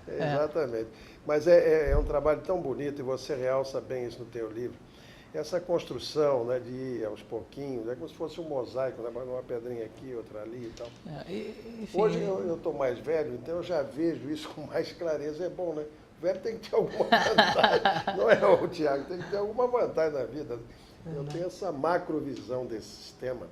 Exatamente. Mas é um trabalho tão bonito, e você realça bem isso no teu livro. Essa construção, né, de ir aos pouquinhos, é como se fosse um mosaico, né, uma pedrinha aqui, outra ali e tal. Enfim, Hoje eu estou mais velho, então eu já vejo isso com mais clareza. É bom, né? O velho tem que ter alguma vantagem. Não é o Tiago, tem que ter alguma vantagem na vida. Eu tenho essa macrovisão desse sistema,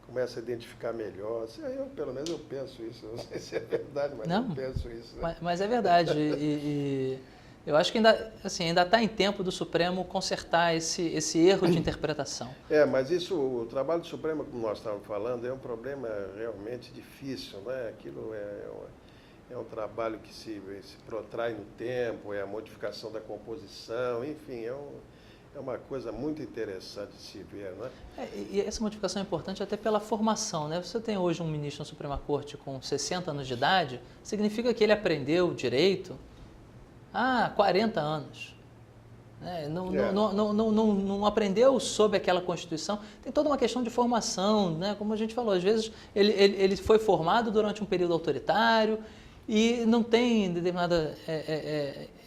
começo a identificar melhor. Pelo menos eu penso isso. Eu não sei se é verdade, mas não, eu penso isso. Né? mas é verdade. E eu acho que ainda está em tempo do Supremo consertar esse erro de interpretação. Mas isso, o trabalho do Supremo, como nós estávamos falando, é um problema realmente difícil, né? Aquilo é um trabalho que se protrai no tempo, é a modificação da composição, enfim, é uma coisa muito interessante de se ver, né? E essa modificação é importante até pela formação, né? Você tem hoje um ministro na Suprema Corte com 60 anos de idade, significa que ele aprendeu direito há 40 anos. Não aprendeu sobre aquela Constituição. Tem toda uma questão de formação, né? Como a gente falou, às vezes ele foi formado durante um período autoritário e não tem determinada...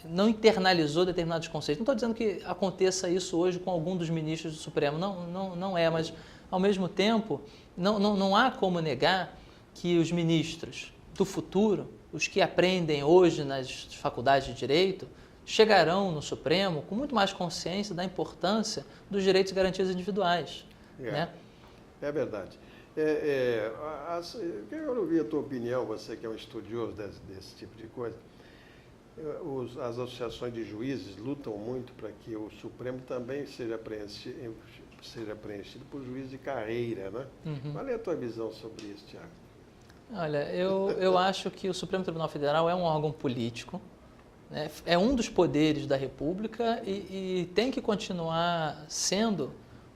não internalizou determinados conceitos. Não estou dizendo que aconteça isso hoje com algum dos ministros do Supremo, não é, mas ao mesmo tempo não há como negar que os ministros do futuro, os que aprendem hoje nas faculdades de Direito, chegarão no Supremo com muito mais consciência da importância dos direitos e garantias individuais. Né? É verdade. Eu quero ouvir a tua opinião, você que é um estudioso desse tipo de coisa. As associações de juízes lutam muito para que o Supremo também seja preenchido por juízes de carreira, né? Uhum. Qual é a tua visão sobre isso, Tiago? Olha, eu acho que o Supremo Tribunal Federal é um órgão político, né? É um dos poderes da República e tem que continuar sendo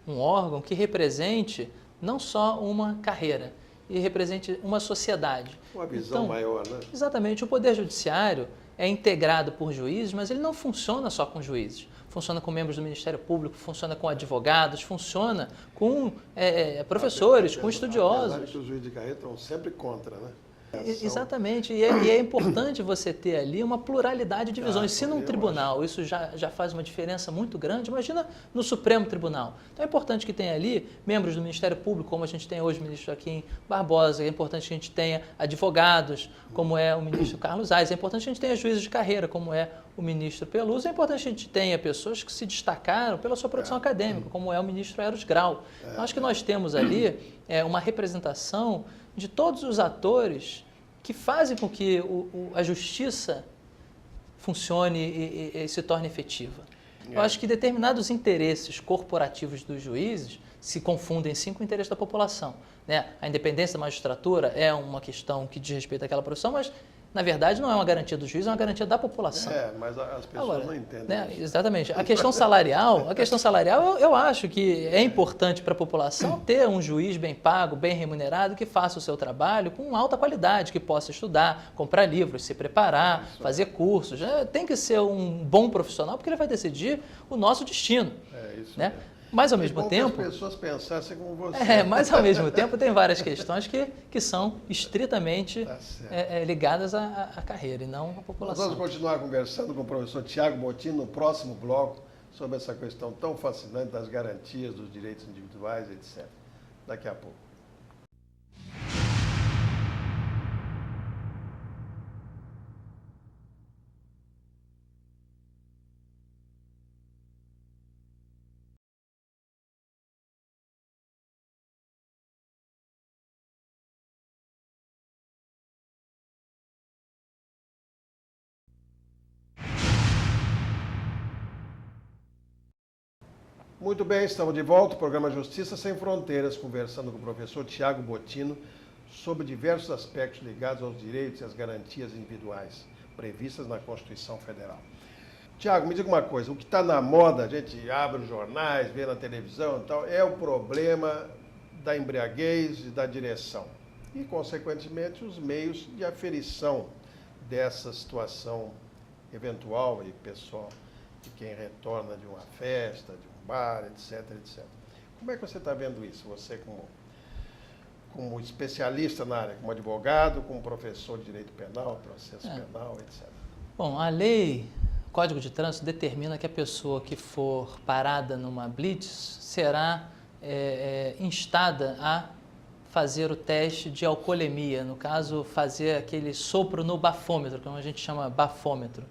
um órgão que represente não só uma carreira, e represente uma sociedade. Uma visão maior, né? Exatamente. O Poder Judiciário é integrado por juízes, mas ele não funciona só com juízes. Funciona com membros do Ministério Público, funciona com advogados, funciona com professores, com estudiosos. Apesar que os juízes de carreira estão sempre contra, né? Exatamente, e é importante você ter ali uma pluralidade de visões. Se num tribunal isso já faz uma diferença muito grande, imagina no Supremo Tribunal. Então é importante que tenha ali membros do Ministério Público, como a gente tem hoje o ministro Joaquim Barbosa, é importante que a gente tenha advogados, como é o ministro Carlos Aires, é importante que a gente tenha juízes de carreira, como é o ministro Peluso, é importante que a gente tenha pessoas que se destacaram pela sua produção acadêmica, como é o ministro Eros Grau. Então, acho que nós temos ali uma representação de todos os atores que fazem com que a justiça funcione e se torne efetiva. Eu acho que determinados interesses corporativos dos juízes se confundem sim com o interesse da população. Né? A independência da magistratura é uma questão que diz respeito àquela profissão, mas na verdade não é uma garantia do juiz, é uma garantia da população. Mas as pessoas não entendem. Né? Exatamente. A questão salarial, eu acho que é importante para a população ter um juiz bem pago, bem remunerado, que faça o seu trabalho com alta qualidade, que possa estudar, comprar livros, se preparar, fazer cursos. Tem que ser um bom profissional, porque ele vai decidir o nosso destino. Isso né? mesmo. Mas ao mesmo tempo... que as pessoas pensassem como você. Mas ao mesmo tempo tem várias questões que são estritamente ligadas à carreira e não à população. Nós vamos continuar conversando com o professor Tiago Bottini no próximo bloco sobre essa questão tão fascinante das garantias dos direitos individuais, etc. Daqui a pouco. Muito bem, estamos de volta ao programa Justiça Sem Fronteiras, conversando com o professor Tiago Bottini sobre diversos aspectos ligados aos direitos e às garantias individuais previstas na Constituição Federal. Tiago, me diga uma coisa, o que está na moda, a gente abre os jornais, vê na televisão e tal, é o problema da embriaguez e da direção e, consequentemente, os meios de aferição dessa situação eventual e pessoal de quem retorna de uma festa, de um bar, etc, etc. Como é que você está vendo isso? Você como especialista na área, como advogado, como professor de direito penal, processo penal, etc. Bom, a lei, o Código de Trânsito determina que a pessoa que for parada numa blitz será instada a fazer o teste de alcoolemia, no caso, fazer aquele sopro no bafômetro, como a gente chama bafômetro,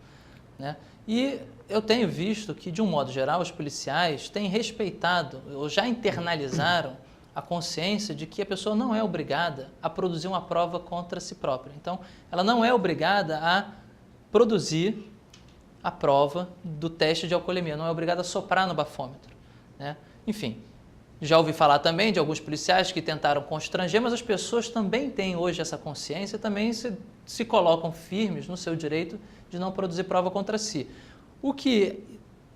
né? E eu tenho visto que, de um modo geral, os policiais têm respeitado ou já internalizaram a consciência de que a pessoa não é obrigada a produzir uma prova contra si própria. Então, ela não é obrigada a produzir a prova do teste de alcoolemia, não é obrigada a soprar no bafômetro, né? Enfim, já ouvi falar também de alguns policiais que tentaram constranger, mas as pessoas também têm hoje essa consciência, também se colocam firmes no seu direito de não produzir prova contra si. O que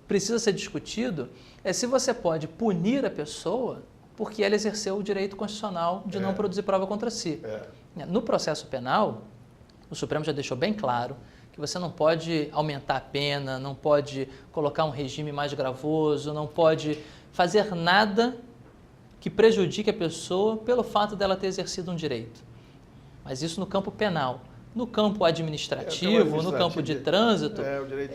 precisa ser discutido é se você pode punir a pessoa porque ela exerceu o direito constitucional de não produzir prova contra si. No processo penal, o Supremo já deixou bem claro que você não pode aumentar a pena, não pode colocar um regime mais gravoso, não pode fazer nada que prejudique a pessoa pelo fato dela ter exercido um direito. Mas isso no campo penal. No campo administrativo, no campo de trânsito,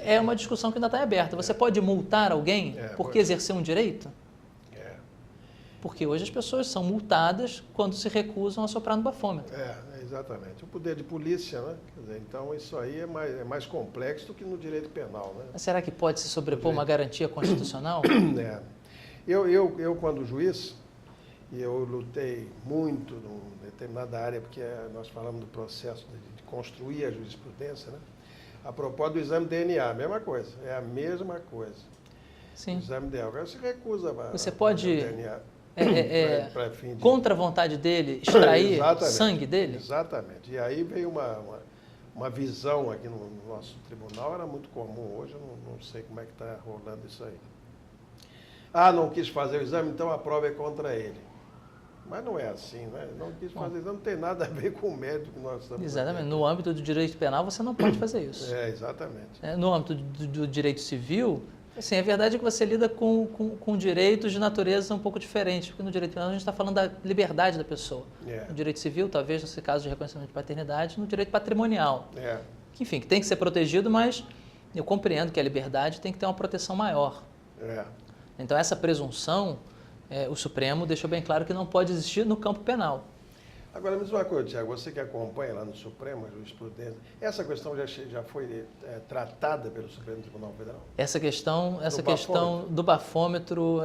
é uma discussão que ainda está aberta. Você pode multar alguém porque exerceu um direito? Porque hoje as pessoas são multadas quando se recusam a soprar no bafômetro. Exatamente. O poder de polícia, né? Quer dizer, então isso aí é mais complexo do que no direito penal, né? Mas será que pode se sobrepor uma garantia constitucional? Eu quando juiz, eu lutei muito em determinada área, porque nós falamos do processo de construir a jurisprudência, né? A propósito do exame DNA, a mesma coisa, é a mesma coisa. Sim. O exame DNA, agora se recusa você pode, DNA. Contra a vontade dele, extrair sangue dele? Exatamente. E aí veio uma visão aqui no nosso tribunal, era muito comum, hoje eu não sei como é que está rolando isso aí. Não quis fazer o exame, então a prova é contra ele. Mas não é assim, né? Não quis fazer o exame, não tem nada a ver com o mérito que nós estamos Exatamente. fazendo. No âmbito do direito penal, você não pode fazer isso. Exatamente. No âmbito do direito civil, assim, a verdade é que você lida com direitos de natureza um pouco diferentes, porque no direito penal a gente está falando da liberdade da pessoa. No direito civil, talvez, nesse caso de reconhecimento de paternidade, no direito patrimonial. Que, enfim, que tem que ser protegido, mas eu compreendo que a liberdade tem que ter uma proteção maior. Então, essa presunção, o Supremo deixou bem claro que não pode existir no campo penal. Agora, me diz uma coisa, Tiago, você que acompanha lá no Supremo, a jurisprudência, essa questão já foi tratada pelo Supremo Tribunal Federal? Essa questão do bafômetro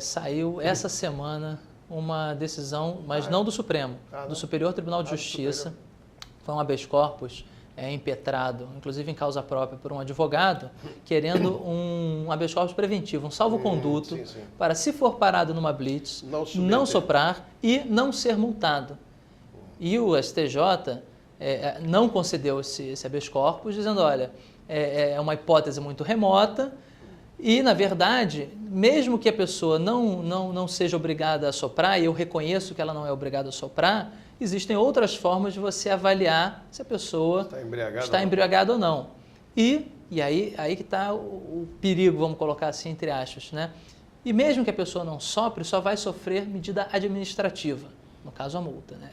saiu essa semana uma decisão, mas não do Supremo, do Superior Tribunal de Justiça. Foi um habeas corpus impetrado, inclusive em causa própria, por um advogado, querendo um habeas corpus preventivo, um salvo-conduto, para, se for parado numa blitz, não soprar e não ser multado. E o STJ não concedeu esse habeas corpus, dizendo, olha, é uma hipótese muito remota e, na verdade, mesmo que a pessoa não seja obrigada a soprar, e eu reconheço que ela não é obrigada a soprar, existem outras formas de você avaliar se a pessoa está embriagada ou não. E aí que está o perigo, vamos colocar assim, entre aspas, né? E mesmo que a pessoa não sopre, só vai sofrer medida administrativa, no caso a multa, né?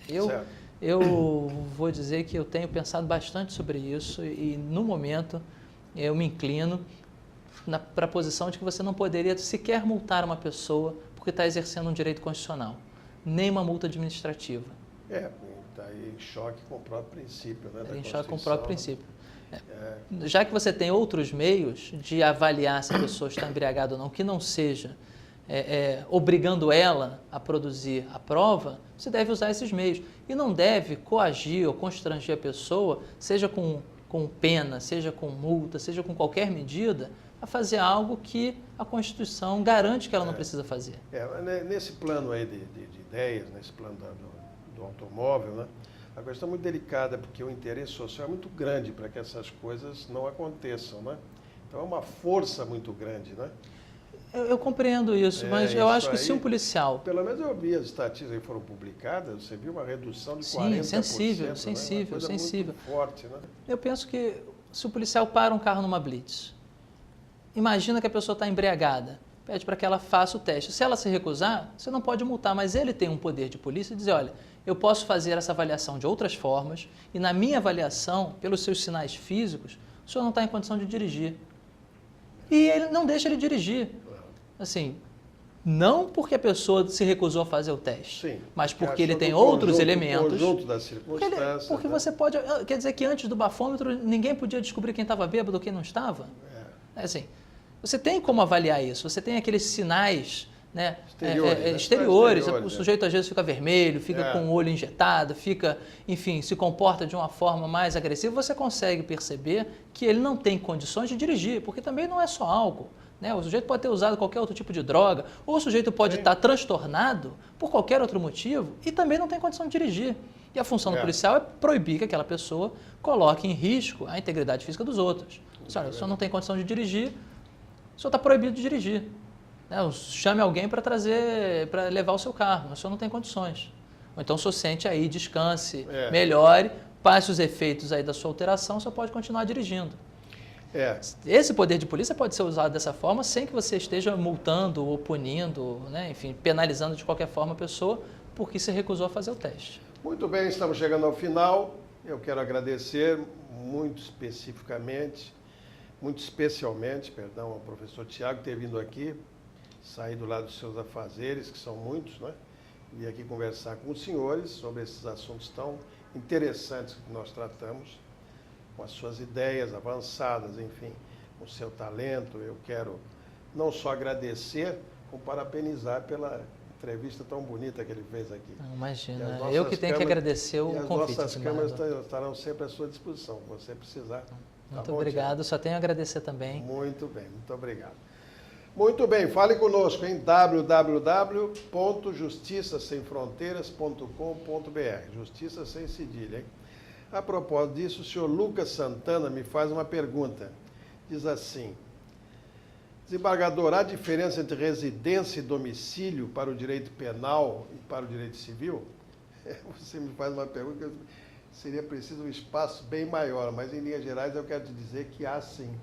Eu vou dizer que eu tenho pensado bastante sobre isso e, no momento, eu me inclino para a posição de que você não poderia sequer multar uma pessoa porque está exercendo um direito constitucional, nem uma multa administrativa. Está em choque com o próprio princípio, né? Em choque com o próprio princípio. Já que você tem outros meios de avaliar se a pessoa está embriagada ou não, que não seja obrigando ela a produzir a prova, você deve usar esses meios. E não deve coagir ou constranger a pessoa, seja com pena, seja com multa, seja com qualquer medida, a fazer algo que a Constituição garante que ela não precisa fazer. Nesse plano aí de ideias, nesse plano do automóvel, né? A questão é muito delicada, porque o interesse social é muito grande para que essas coisas não aconteçam, né? Então é uma força muito grande, né? Eu compreendo isso, mas eu acho que se um policial... Pelo menos eu vi as estatísticas que foram publicadas, você viu uma redução de 40%. Sensível. Muito forte, né? Eu penso que se o policial para um carro numa blitz, imagina que a pessoa está embriagada, pede para que ela faça o teste. Se ela se recusar, você não pode multar, mas ele tem um poder de polícia e dizer, olha, eu posso fazer essa avaliação de outras formas e na minha avaliação, pelos seus sinais físicos, o senhor não está em condição de dirigir. E ele não deixa ele dirigir. Assim, não porque a pessoa se recusou a fazer o teste, Sim, mas porque ele tem outros elementos. Conjunto das circunstâncias. Porque você pode... Quer dizer que antes do bafômetro, ninguém podia descobrir quem estava bêbado ou quem não estava? É assim, você tem como avaliar isso, você tem aqueles sinais... Né? Exteriores. O sujeito às vezes fica vermelho, fica com o olho injetado, fica, enfim, se comporta de uma forma mais agressiva, você consegue perceber que ele não tem condições de dirigir, porque também não é só álcool. Né? O sujeito pode ter usado qualquer outro tipo de droga, ou o sujeito pode estar transtornado por qualquer outro motivo e também não tem condição de dirigir. E a função do policial é proibir que aquela pessoa coloque em risco a integridade física dos outros. Olha, o senhor não tem condição de dirigir, o senhor está proibido de dirigir. Chame alguém para levar o seu carro, mas o senhor não tem condições. Ou então o senhor sente aí, descanse, melhore, passe os efeitos aí da sua alteração, o senhor pode continuar dirigindo. Esse poder de polícia pode ser usado dessa forma sem que você esteja multando ou punindo, né? Enfim, penalizando de qualquer forma a pessoa porque se recusou a fazer o teste. Muito bem, estamos chegando ao final. Eu quero agradecer muito especialmente, ao professor Tiago ter vindo aqui, sair lá dos seus afazeres, que são muitos, né? E aqui conversar com os senhores sobre esses assuntos tão interessantes que nós tratamos, com as suas ideias avançadas, enfim, com o seu talento. Eu quero não só agradecer, como parabenizar pela entrevista tão bonita que ele fez aqui. Imagina, eu que tenho que agradecer o convite. As nossas câmeras estarão sempre à sua disposição, se você precisar. Muito obrigado, só tenho a agradecer também. Muito bem, muito obrigado. Muito bem, fale conosco em www.justiçasemfronteiras.com.br, justiça sem cedilha, hein? A propósito disso, o senhor Lucas Santana me faz uma pergunta. Diz assim: desembargador, há diferença entre residência e domicílio para o direito penal e para o direito civil? Você me faz uma pergunta que seria preciso um espaço bem maior, mas em linhas gerais eu quero te dizer que há sim.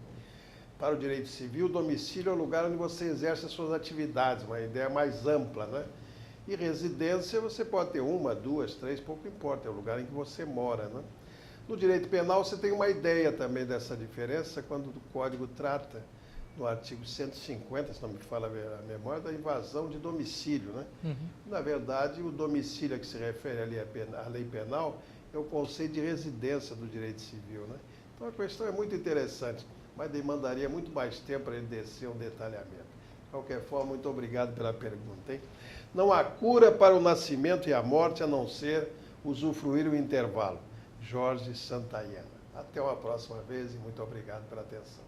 Para o direito civil, o domicílio é o lugar onde você exerce as suas atividades, uma ideia mais ampla, né? E residência, você pode ter uma, duas, três, pouco importa, é o lugar em que você mora, né? No direito penal, você tem uma ideia também dessa diferença quando o Código trata, no artigo 150, se não me fala a memória, da invasão de domicílio, né? Na verdade, o domicílio a que se refere ali à lei penal é o conceito de residência do direito civil, né? Então, a questão é muito interessante, mas demandaria muito mais tempo para ele descer um detalhamento. De qualquer forma, muito obrigado pela pergunta, hein? Não há cura para o nascimento e a morte a não ser usufruir o intervalo. Jorge Santayana. Até uma próxima vez e muito obrigado pela atenção.